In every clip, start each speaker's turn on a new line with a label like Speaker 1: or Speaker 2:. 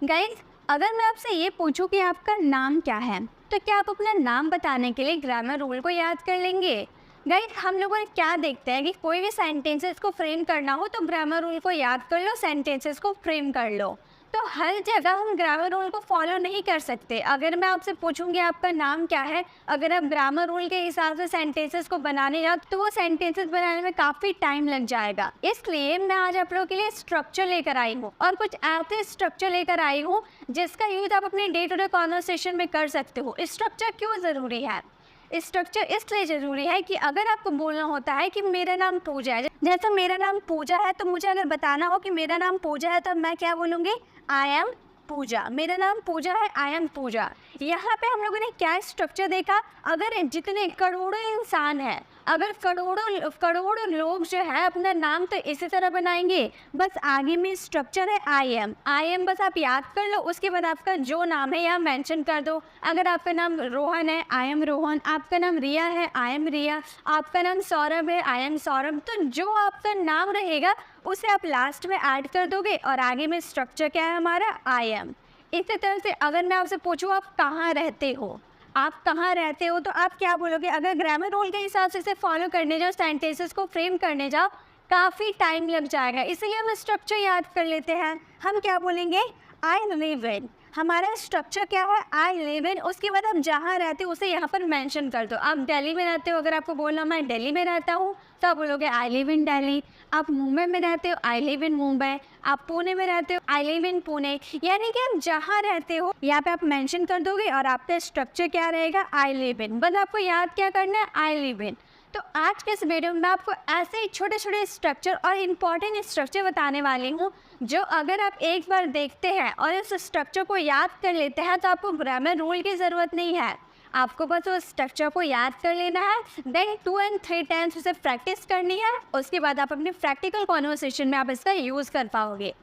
Speaker 1: Guys, अगर मैं आपसे ये पूछूं कि आपका नाम क्या है, तो क्या आप अपना नाम बताने के लिए ग्रामर रूल को याद कर लेंगे? गाइस, हम लोगों ने क्या देखते हैं कि कोई भी सेंटेंसेस को फ्रेम करना हो तो ग्रामर रूल को याद कर लो, सेंटेंसेस को फ्रेम कर लो। तो हर जगह हम ग्रामर रूल को फॉलो नहीं कर सकते। अगर मैं आपसे पूछूंगी आपका नाम क्या है, अगर आप ग्रामर रूल के हिसाब से सेंटेंसेस को बनाने जाओ तो वो सेंटेंसेस बनाने में काफ़ी टाइम लग जाएगा। इसलिए मैं आज आप लोगों के लिए स्ट्रक्चर लेकर आई हूँ और कुछ ऐसे स्ट्रक्चर लेकर आई हूँ जिसका यूज आप अपने डे टू डे कॉन्वर्सेशन में कर सकते हो। स्ट्रक्चर क्यों ज़रूरी है? स्ट्रक्चर इसलिए ज़रूरी है कि अगर आपको बोलना होता है कि मेरा नाम पूजा है, जैसे मेरा नाम पूजा है, तो मुझे अगर बताना हो कि मेरा नाम पूजा है तो मैं क्या बोलूँगी? आई एम पूजा। मेरा नाम पूजा है, आई एम पूजा। यहाँ पे हम लोगों ने क्या स्ट्रक्चर देखा? अगर जितने करोड़ों इंसान हैं, अगर करोड़ों लोग जो है अपना नाम तो इसी तरह बनाएंगे, बस आगे में स्ट्रक्चर है आई एम बस आप याद कर लो। उसके बाद आपका जो नाम है यहाँ मेंशन कर दो। अगर आपका नाम रोहन है, आई एम रोहन। आपका नाम रिया है, आई एम रिया। आपका नाम सौरभ है, आई एम सौरभ। तो जो आपका नाम रहेगा उसे आप लास्ट में ऐड कर दोगे और आगे में स्ट्रक्चर क्या है हमारा? I am. इसी तरह से अगर मैं आपसे पूछूँ आप कहाँ रहते हो, आप कहाँ रहते हो, तो आप क्या बोलोगे? अगर ग्रामर रूल के हिसाब से इसे फॉलो करने जाओ, सेंटेंसेस को फ्रेम करने जाओ, काफ़ी टाइम लग जाएगा। इसलिए हम स्ट्रक्चर याद कर लेते हैं। हम क्या बोलेंगे? I live in. हमारा स्ट्रक्चर क्या है? I live in. उसके बाद आप जहाँ रहते हो उसे यहाँ पर मेंशन कर दो। आप दिल्ली में रहते हो, अगर आपको बोलना मैं दिल्ली में रहता हूँ तो आप बोलोगे आई लिव इन दिल्ली। आप मुंबई में रहते हो, आई लिव इन मुंबई। आप पुणे में रहते हो, आई लिव इन पुणे। यानी कि आप जहाँ रहते हो यहाँ पे आप मेंशन कर दोगे और आपका स्ट्रक्चर क्या रहेगा? I live in. बस आपको याद क्या करना है? I live in. तो आज के इस वीडियो में मैं आपको ऐसे ही छोटे छोटे स्ट्रक्चर और इम्पॉर्टेंट स्ट्रक्चर बताने वाली हूँ जो अगर आप एक बार देखते हैं और इस स्ट्रक्चर को याद कर लेते हैं तो आपको ग्रामर रूल की ज़रूरत नहीं है। आपको बस उस स्ट्रक्चर को याद कर लेना है, देन 2 और 3 टाइम्स उसे प्रैक्टिस करनी है। उसके बाद आप अपने प्रैक्टिकल कॉन्वर्सेशन में आप इसका यूज़ कर पाओगे।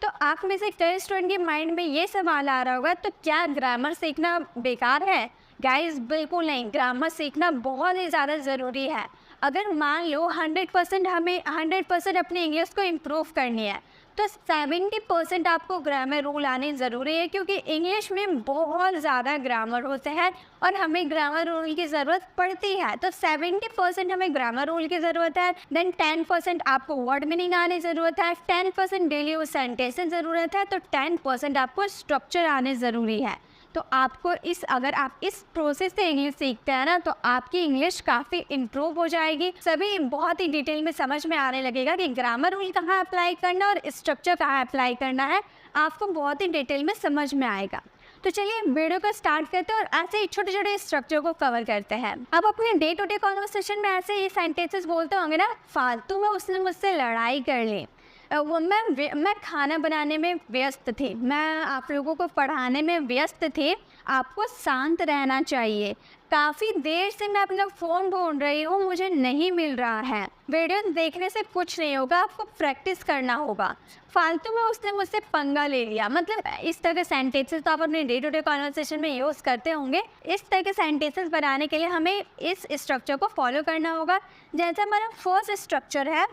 Speaker 1: तो आप में से कई स्टूडेंट के माइंड में ये सवाल आ रहा होगा, तो क्या ग्रामर सीखना बेकार है? गाइस, बिल्कुल नहीं। ग्रामर सीखना बहुत ही ज़्यादा ज़रूरी है। अगर मान लो 100% हमें 100% अपनी इंग्लिश को इम्प्रूव करनी है तो 70% आपको ग्रामर रूल आने ज़रूरी है, क्योंकि इंग्लिश में बहुत ज़्यादा ग्रामर होते हैं और हमें ग्रामर रूल की ज़रूरत पड़ती है। तो 70% हमें ग्रामर रूल की ज़रूरत है, देन 10% आपको वर्ड मीनिंग आने ज़रूरत है, 10% डेली यूज सेंटेंसेस ज़रूरत है, तो 10% आपको स्ट्रक्चर आने ज़रूरी है। तो आपको अगर आप इस प्रोसेस से इंग्लिश सीखते हैं ना तो आपकी इंग्लिश काफ़ी इम्प्रूव हो जाएगी। सभी बहुत ही डिटेल में समझ में आने लगेगा कि ग्रामर रूल कहाँ अप्लाई करना और स्ट्रक्चर कहाँ अप्लाई करना है, आपको बहुत ही डिटेल में समझ में आएगा। तो चलिए वीडियो को स्टार्ट करते हैं और ऐसे ही छोटे छोटे स्ट्रक्चर को कवर करते हैं। अब अपने डे टू डे कॉन्वर्सेशन में ऐसे ही सेंटेंसेस बोलते होंगे ना, फालतू में उसने मुझसे लड़ाई कर ली, मैं खाना बनाने में व्यस्त थी, मैं आप लोगों को पढ़ाने में व्यस्त थी, आपको शांत रहना चाहिए, काफ़ी देर से मैं अपना फ़ोन ढूंढ रही हूँ, मुझे नहीं मिल रहा है। वीडियो देखने से कुछ नहीं होगा, आपको प्रैक्टिस करना होगा। फालतू में उसने मुझसे पंगा ले लिया, मतलब इस तरह के सेंटेंसेस तो आप अपने डे टू डे कॉन्वर्सेशन में यूज़ करते होंगे। इस तरह के सेंटेंसेस बनाने के लिए हमें इस स्ट्रक्चर को फॉलो करना होगा। जैसा हमारा फर्स्ट स्ट्रक्चर है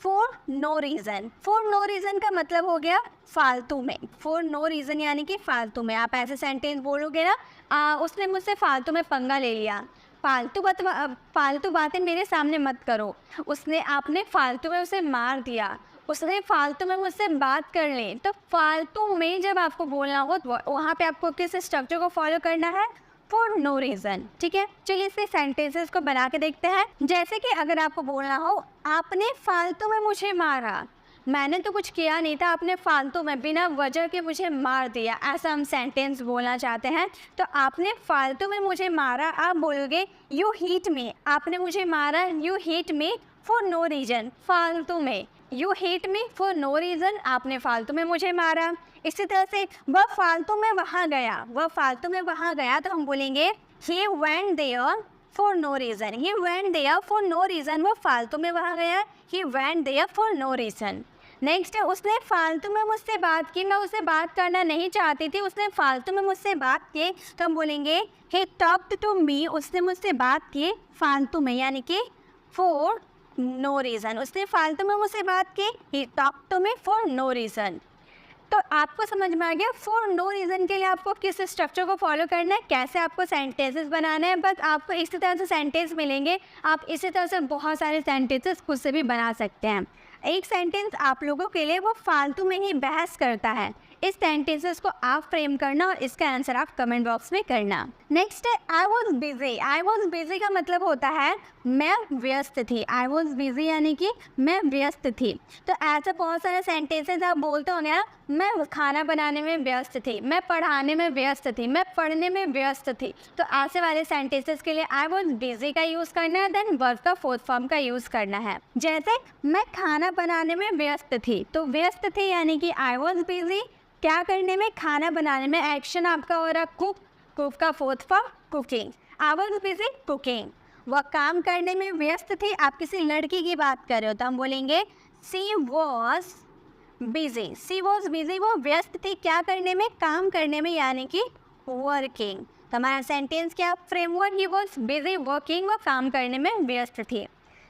Speaker 1: for no reason. For no reason का मतलब हो गया फालतू में। फॉर नो रीज़न यानी कि फालतू में। आप ऐसे सेंटेंस बोलोगे ना, उसने मुझसे फालतू में पंगा ले लिया। फालतू बातें मेरे सामने मत करो। आपने फालतू में उसे मार दिया, उसने फालतू में मुझसे बात कर ली। तो फालतू में जब आपको बोलना हो तो वहाँ पे आपको किस स्ट्रक्चर को फॉलो करना है? For no reason. ठीक है, चलिए इसके सेंटेंसेस को बना के देखते हैं। जैसे कि अगर आपको बोलना हो आपने फालतू में मुझे मारा, मैंने तो कुछ किया नहीं था, आपने फालतू में बिना वजह के मुझे मार दिया, ऐसा हम सेंटेंस बोलना चाहते हैं। तो आपने फालतू में मुझे मारा, आप बोलोगे यू हीट मी। आपने मुझे मारा, you hit me for no reason, फालतू में। You hit me for no reason, आपने फालतू में मुझे मारा। इसी तरह से वह फालतू में वहाँ गया, वह फालतू में वहाँ गया, तो हम बोलेंगे he went there for no reason. He went there for no reason, वह फालतू में वहाँ गया, he went there for no reason. Next है उसने फालतू में मुझसे बात की, मैं उससे बात करना नहीं चाहती थी, उसने फालतू में मुझसे बात की, तो हम बोलेंगे ही टॉक्ड टू मी। उसने मुझसे बात की फालतू में यानी कि फॉर नो रीज़न। उसने फालतू में मुझसे बात की, he talked to me for no reason. तो आपको समझ में आ गया फॉर नो रीज़न के लिए आपको किस स्ट्रक्चर को फॉलो करना है, कैसे आपको सेंटेंसेस बनाना है। बस आपको इसी तरह से सेंटेंस मिलेंगे, आप इसी तरह से बहुत सारे सेंटेंसेस खुद से भी बना सकते हैं। एक सेंटेंस आप लोगों के लिए वो फालतू में ही बहस करता है, इस सेंटेंसेस को आप फ्रेम करना और इसका आंसर आप कमेंट बॉक्स में करना। नेक्स्ट है I was busy. I was busy का मतलब होता है मैं व्यस्त थी। आई वॉज बिजी यानी कि मैं व्यस्त थी। तो ऐसे बहुत सारे सेंटेंसेस आप बोलते हो ना, मैं खाना बनाने में व्यस्त थी, मैं पढ़ाने में व्यस्त थी, मैं पढ़ने में व्यस्त थी। तो ऐसे वाले सेंटेंसेस के लिए आई वॉज बिजी का यूज़ करना है, देन वर्ब का फोर्थ फॉर्म का यूज़ करना है। जैसे मैं खाना बनाने में व्यस्त थी, तो व्यस्त थी यानी कि आई वॉज बिजी। क्या करने में? खाना बनाने में। एक्शन आपका हो रहा कुक, कुक का fourth form cooking. I was busy cooking. वह काम करने में व्यस्त थी। आप किसी लड़की की बात कर रहे हो तो हम बोलेंगे she was busy. She was busy, वो व्यस्त थी क्या करने में? काम करने में, यानी कि वर्किंग। तो हमारा सेंटेंस क्या framework, he was busy working, वो काम करने में व्यस्त थी।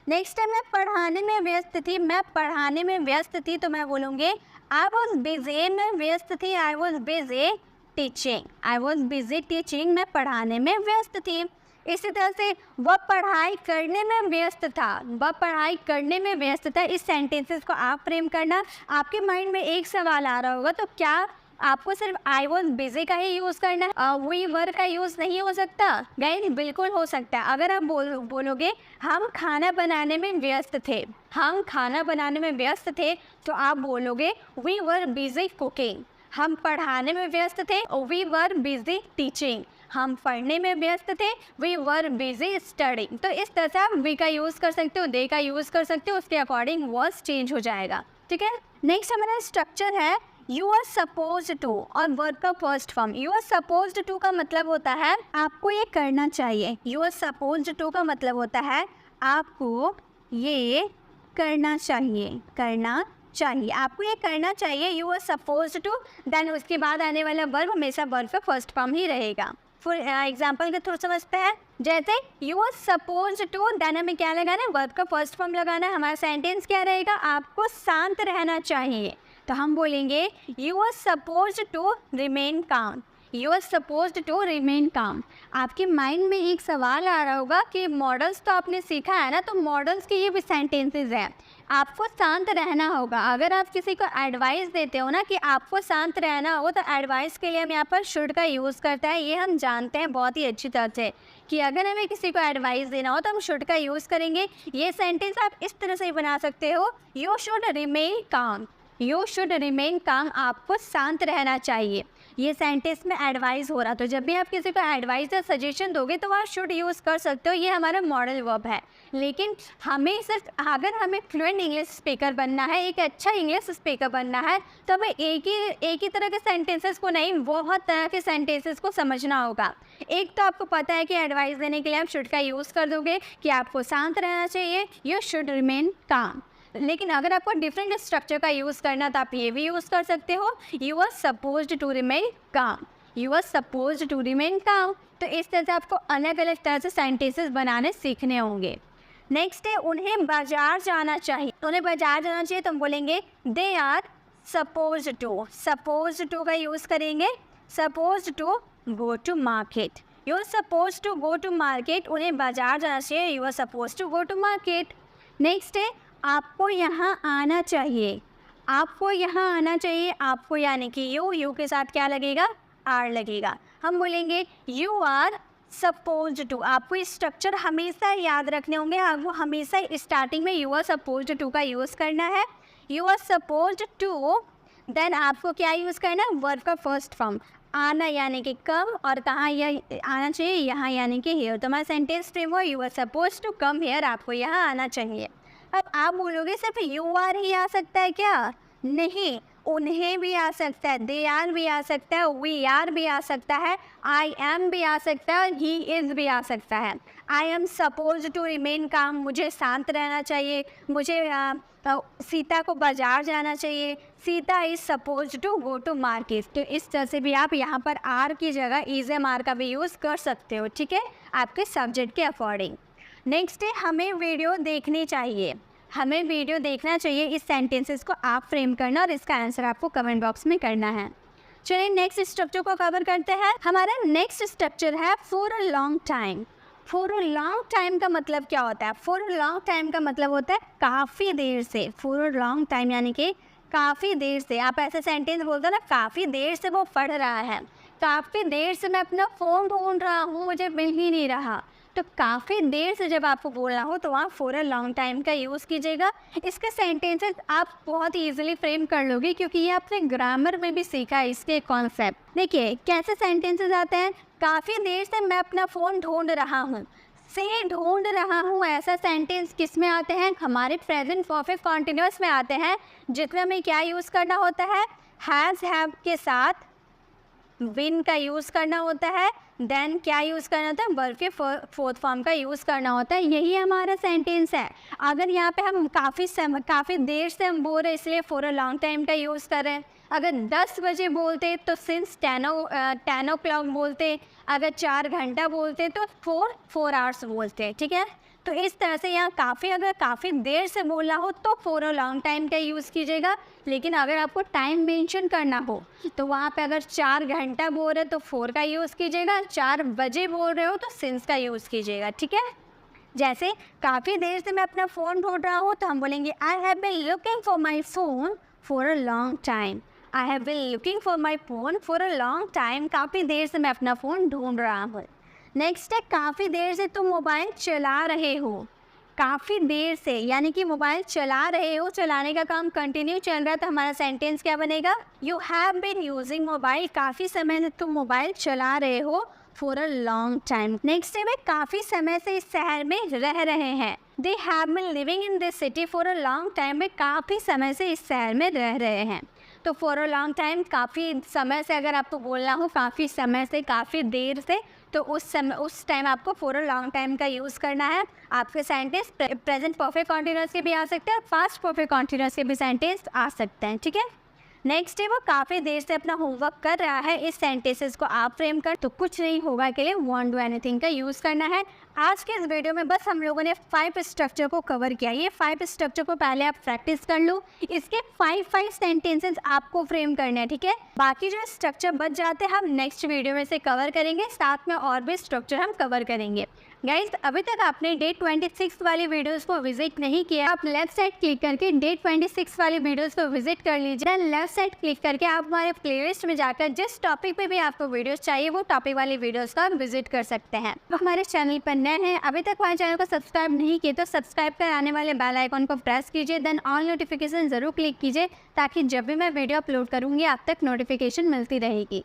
Speaker 1: नेक्स्ट है मैं पढ़ाने में व्यस्त थी। मैं पढ़ाने में व्यस्त थी तो मैं बोलूँगी आई वॉज बिजी, मैं व्यस्त थी, I was busy teaching. I was busy teaching, मैं पढ़ाने में व्यस्त थी। इसी तरह से वह पढ़ाई करने में व्यस्त था, वह पढ़ाई करने में व्यस्त था। इस सेंटेंसेस को आप फ्रेम करना। आपके माइंड में एक सवाल आ रहा होगा, तो क्या आपको सिर्फ आई वॉज बिजी का ही यूज़ करना है, वी वर का यूज़ नहीं हो सकता? गाइस बिल्कुल हो सकता है। अगर आप बोलोगे हम खाना बनाने में व्यस्त थे, हम खाना बनाने में व्यस्त थे, तो आप बोलोगे वी वर बिजी कुकिंग। हम पढ़ाने में व्यस्त थे, वी वर बिजी टीचिंग। हम पढ़ने में व्यस्त थे, वी वर बिजी स्टडिंग। तो इस तरह से आप वी का यूज़ कर सकते हो, दे का यूज़ कर सकते हो, उसके अकॉर्डिंग वॉज चेंज हो जाएगा। ठीक है। नेक्स्ट हमारा स्ट्रक्चर है यू आर सपोज टू और वर्ब का first form. You are suppose to का मतलब होता है आपको ये करना चाहिए। यू आर सपोज टू का मतलब होता है आपको ये करना चाहिए, करना चाहिए, आपको ये करना चाहिए। You are suppose to, then उसके बाद आने वाला वर्ब हमेशा वर्ब का फर्स्ट फॉर्म ही रहेगा। फॉर एग्जाम्पल के थ्रू समझते हैं। जैसे you are suppose to, then हमें क्या लगाना है? वर्ब का फर्स्ट फॉर्म लगाना है। हमारा सेंटेंस क्या रहेगा? आपको शांत रहना चाहिए। तो हम बोलेंगे you are suppose to remain calm. You are suppose to remain calm. आपके माइंड में एक सवाल आ रहा होगा कि मॉडल्स तो आपने सीखा है ना, तो मॉडल्स के ये भी सेंटेंसेस हैं। आपको शांत रहना होगा। अगर आप किसी को एडवाइस देते हो ना कि आपको शांत रहना हो, तो एडवाइस के लिए हम यहाँ पर शुड का यूज़ करते हैं। ये हम जानते हैं बहुत ही अच्छी तरह से कि अगर हमें किसी को एडवाइस देना हो तो हम शुड का यूज़ करेंगे। ये सेंटेंस आप इस तरह से बना सकते हो, you should remain calm. You should remain काम, आपको शांत रहना चाहिए। ये सेंटेंस में एडवाइस हो रहा, तो जब भी आप किसी को एडवाइस या सजेशन दोगे तो आप शुड यूज़ कर सकते हो। ये हमारा मॉडल वर्ब है। लेकिन हमें सिर्फ अगर हमें फ्लुएंट इंग्लिश स्पीकर बनना है, एक अच्छा इंग्लिश स्पीकर बनना है, तो हमें एक ही तरह के सेंटेंसेस को नहीं, बहुत तरह के सेंटेंसेस को समझना होगा। एक तो आपको पता है कि एडवाइस देने के लिए आप शुड का यूज़ कर दोगे कि आपको शांत रहना चाहिए, यू शुड रिमेन काम। लेकिन अगर आपको डिफरेंट स्ट्रक्चर का यूज़ करना तो आप ये भी यूज़ कर सकते हो, you are supposed to remain calm. You are supposed to remain calm. तो इस तरह से आपको अलग अलग तरह से सेंटेंसेस बनाने सीखने होंगे। नेक्स्ट है उन्हें बाजार जाना चाहिए। उन्हें बाजार जाना चाहिए तो हम बोलेंगे they are suppose to. Suppose to का यूज़ करेंगे, suppose to go to market. You are suppose to go to market. उन्हें बाजार जाना चाहिए, you are suppose to go to market. Next है आपको यहाँ आना चाहिए। आपको यहाँ आना चाहिए, आपको यानी कि यू के साथ क्या लगेगा? आर लगेगा। हम बोलेंगे यू आर सपोज टू। आपको इस स्ट्रक्चर हमेशा याद रखने होंगे। आपको हमेशा स्टार्टिंग में यू आर सपोज टू का यूज़ करना है। You are suppose to, then आपको क्या यूज़ करना है? वर्ब का फर्स्ट फॉर्म। आना यानी कि कम, और कहाँ यह आना चाहिए? यहाँ यानी कि हेयर। तो हमारा सेंटेंस फ्रेम हो you are suppose to come here, आपको यहाँ आना चाहिए। अब आप बोलोगे सिर्फ यू आर ही आ सकता है क्या? नहीं, उन्हें भी आ सकता है, दे आर भी आ सकता है, वी आर भी आ सकता है, आई एम भी आ सकता है, और ही इज़ भी आ सकता है। I am suppose to remain calm, मुझे शांत रहना चाहिए, मुझे सीता को बाजार जाना चाहिए, Sita is suppose to go to market. तो इस तरह से भी आप यहाँ पर आर की जगह इज एम आर का भी यूज़ कर सकते हो। ठीक है, आपके सब्जेक्ट के अकॉर्डिंग। नेक्स्ट है हमें वीडियो देखनी चाहिए। हमें वीडियो देखना चाहिए, इस सेंटेंसेस को आप फ्रेम करना और इसका आंसर आपको कमेंट बॉक्स में करना है। चलिए नेक्स्ट स्ट्रक्चर को कवर करते हैं। हमारा नेक्स्ट स्ट्रक्चर है for a long time. For a long time का मतलब क्या होता है? फॉर अ लॉन्ग टाइम का मतलब होता है काफ़ी देर से। फॉर अ लॉन्ग टाइम यानी कि काफ़ी देर से। आप ऐसे सेंटेंस बोलते हो ना, काफ़ी देर से वो पढ़ रहा है, काफ़ी देर से मैं अपना फ़ोन ढूंढ रहा हूँ, मुझे मिल ही नहीं रहा। तो काफ़ी देर से जब आपको बोलना हो तो वहाँ फॉर अ लॉन्ग टाइम का यूज़ कीजिएगा। इसके सेंटेंसेस आप बहुत ईजिली फ्रेम कर लोगे क्योंकि ये आपने ग्रामर में भी सीखा है इसके कॉन्सेप्ट। देखिए कैसे सेंटेंसेस आते हैं। काफ़ी देर से मैं अपना फ़ोन ढूंढ रहा हूँ, से ढूंढ रहा हूँ ऐसा सेंटेंस किस में आते हैं? हमारे प्रेजेंट परफेक्ट कॉन्टिन्यूअस में आते हैं, जिसमें हमें क्या यूज़ करना होता है? हैज़ हैव के साथ विन का यूज़ करना होता है, देन क्या यूज़ करना होता है? वर्ब के फोर्थ फॉर्म का यूज़ करना होता है। यही हमारा सेंटेंस है। अगर यहाँ पे हम काफ़ी देर से हम बोल रहे हैं इसलिए फॉर अ लॉन्ग टाइम का यूज़ कर रहे हैं। अगर 10 बजे बोलते तो सिंस 10 o'clock बोलते। अगर 4 घंटा बोलते तो 4 आवर्स बोलते। ठीक है, तो इस तरह से यहाँ अगर काफ़ी देर से बोलना हो तो फॉर अ लॉन्ग टाइम का यूज़ कीजिएगा। लेकिन अगर आपको टाइम मेंशन करना हो तो वहाँ पे अगर 4 घंटा बोल रहे हो तो 4 का यूज़ कीजिएगा, 4 बजे बोल रहे हो तो सिंस का यूज़ कीजिएगा। ठीक है, जैसे काफ़ी देर से मैं अपना फ़ोन ढूंढ रहा हूँ तो हम बोलेंगे I have been looking for my phone for a long time. I have been looking for my phone for a long time. काफ़ी देर से मैं अपना फ़ोन ढूंढ रहा हूँ। नेक्स्ट है काफ़ी देर से तुम मोबाइल चला रहे हो। काफ़ी देर से यानी कि मोबाइल चला रहे हो, चलाने का काम कंटिन्यू चल रहा है, तो हमारा सेंटेंस क्या बनेगा? You have been using mobile. काफ़ी समय से तुम मोबाइल चला रहे हो for a long time. Next है वे काफ़ी समय से इस शहर में रह रहे हैं। They have been living in this city for a long time. वे काफ़ी समय से इस शहर में रह रहे हैं। तो फॉर अ लॉन्ग टाइम काफ़ी समय से अगर आपको बोलना हो, काफ़ी समय से, काफ़ी देर से, तो उस टाइम आपको फॉर अ लॉन्ग टाइम का यूज़ करना है। आपके सेंटेंस प्रेजेंट परफेक्ट कॉन्टिन्यूअस के भी आ सकते हैं, पास्ट परफेक्ट कॉन्टिन्यूअस के भी सेंटेंस आ सकते हैं। ठीक है, नेक्स्ट है वो काफ़ी देर से अपना होमवर्क कर रहा है। इस सेंटेंसेस को आप फ्रेम कर तो कुछ नहीं होगा के लिए वॉन्ट डू एनीथिंग का यूज़ करना है। आज के इस वीडियो में बस हम लोगों ने 5 स्ट्रक्चर को कवर किया। ये 5 स्ट्रक्चर को पहले आप प्रैक्टिस कर लो। इसके 5 सेंटेंसेस आपको फ्रेम करने हैं। ठीक है, बाकी जो स्ट्रक्चर बच जाते हैं हम नेक्स्ट वीडियो में से कवर करेंगे, साथ में और भी स्ट्रक्चर हम कवर करेंगे। गाइज अभी तक आपने डे 26 वाली वीडियोस को विजिट नहीं किया, आप लेफ्ट साइड क्लिक करके डे 26 वाली वीडियोस को विजिट कर लीजिए। देन लेफ्ट साइड क्लिक करके आप हमारे प्लेलिस्ट में जाकर जिस टॉपिक पे भी आपको वीडियोस चाहिए वो टॉपिक वाली वीडियोस का विजिट कर सकते हैं। तो हमारे चैनल पर नए हैं, अभी तक हमारे चैनल को सब्सक्राइब नहीं किए तो सब्सक्राइब कर आने वाले बेल आइकन को प्रेस कीजिए। देन ऑल नोटिफिकेशन ज़रूर क्लिक कीजिए ताकि जब भी मैं वीडियो अपलोड करूँगी आप तक नोटिफिकेशन मिलती रहेगी।